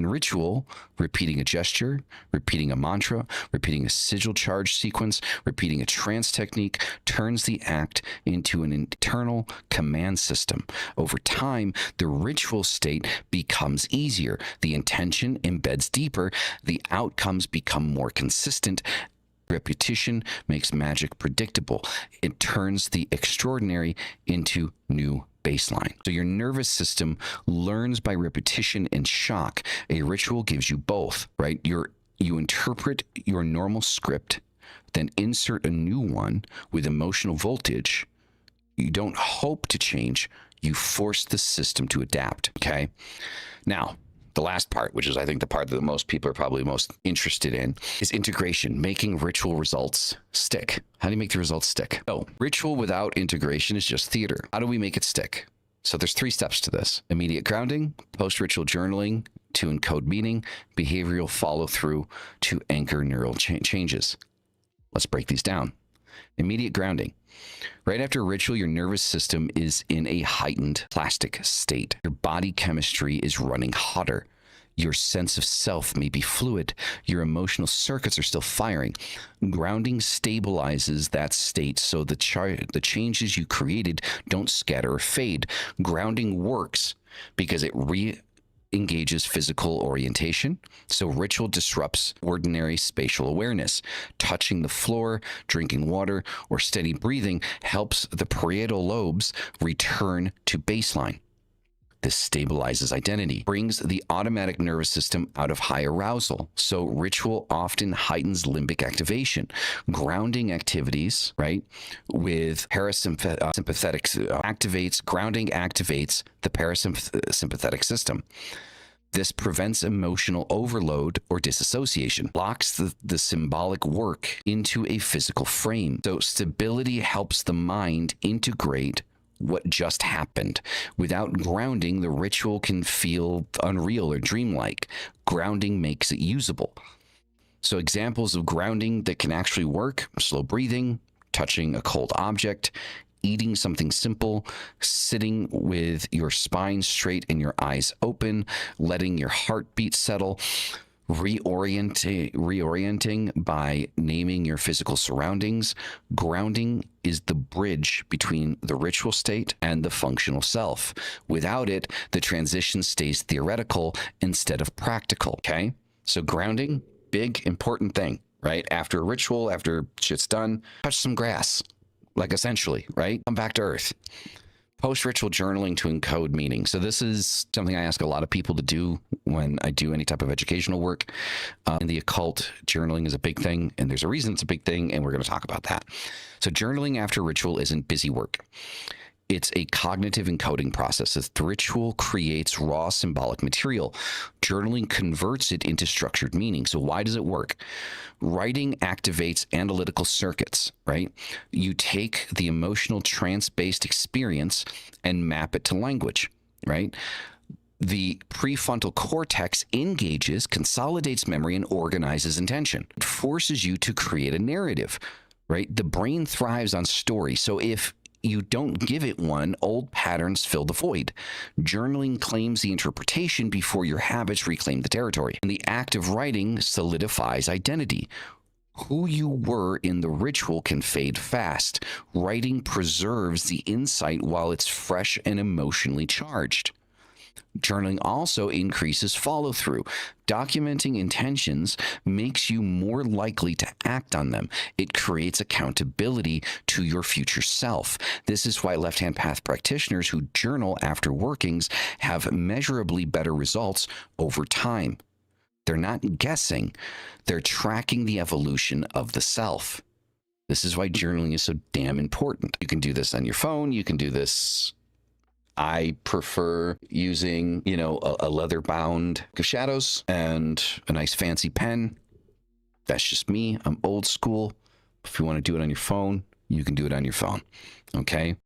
In ritual, repeating a gesture, repeating a mantra, repeating a sigil charge sequence, repeating a trance technique turns the act into an internal command system. Over time, the ritual state becomes easier. The intention embeds deeper. The outcomes become more consistent. Repetition makes magic predictable. It turns the extraordinary into new baseline. So your nervous system learns by repetition and shock. A ritual gives you both, right? You interpret your normal script, then insert a new one with emotional voltage. You don't hope to change. You force the system to adapt, okay? Now, the last part, which is I think the part that most people are probably most interested in, is integration, making ritual results stick. How do you make the results stick? So ritual without integration is just theater. How do we make it stick? So there's 3 steps to this: immediate grounding, post-ritual journaling to encode meaning, behavioral follow-through to anchor neural changes. Let's break these down. Immediate grounding. Right after a ritual, your nervous system is in a heightened plastic state. Your body chemistry is running hotter. Your sense of self may be fluid. Your emotional circuits are still firing. Grounding stabilizes that state so the changes you created don't scatter or fade. Grounding works because it engages physical orientation. So ritual disrupts ordinary spatial awareness. Touching the floor, drinking water, or steady breathing helps the parietal lobes return to baseline. This stabilizes identity, brings the automatic nervous system out of high arousal. So ritual often heightens limbic activation. Grounding activities, right, with parasympathetic grounding activates the parasympathetic system. This prevents emotional overload or disassociation, locks the symbolic work into a physical frame. So stability helps the mind integrate what just happened. Without grounding, the ritual can feel unreal or dreamlike. Grounding makes it usable. So examples of grounding that can actually work: slow breathing, touching a cold object, eating something simple, sitting with your spine straight and your eyes open, letting your heartbeat settle, reorienting by naming your physical surroundings. Grounding is the bridge between the ritual state and the functional self. Without it, the transition stays theoretical instead of practical, okay? So grounding, big, important thing, right? After a ritual, after shit's done, touch some grass, like essentially, right? Come back to earth. Post-ritual journaling to encode meaning. So this is something I ask a lot of people to do when I do any type of educational work. In the occult, journaling is a big thing, and there's a reason it's a big thing, and we're going to talk about that. So journaling after ritual isn't busy work. It's a cognitive encoding process. The ritual creates raw symbolic material. Journaling converts it into structured meaning. So why does it work? Writing activates analytical circuits, right? You take the emotional trance-based experience and map it to language, right? The prefrontal cortex engages, consolidates memory, and organizes intention. It forces you to create a narrative, right? The brain thrives on story. So if you don't give it one, old patterns fill the void. Journaling claims the interpretation before your habits reclaim the territory. And the act of writing solidifies identity. Who you were in the ritual can fade fast. Writing preserves the insight while it's fresh and emotionally charged. Journaling also increases follow-through. Documenting intentions makes you more likely to act on them. It creates accountability to your future self. This is why left-hand path practitioners who journal after workings have measurably better results over time. They're not guessing. They're tracking the evolution of the self. This is why journaling is so damn important. You can do this on your phone. You can do this. I prefer using, a leather-bound of shadows and a nice fancy pen. That's just me. I'm old school. If you want to do it on your phone, you can do it on your phone. Okay?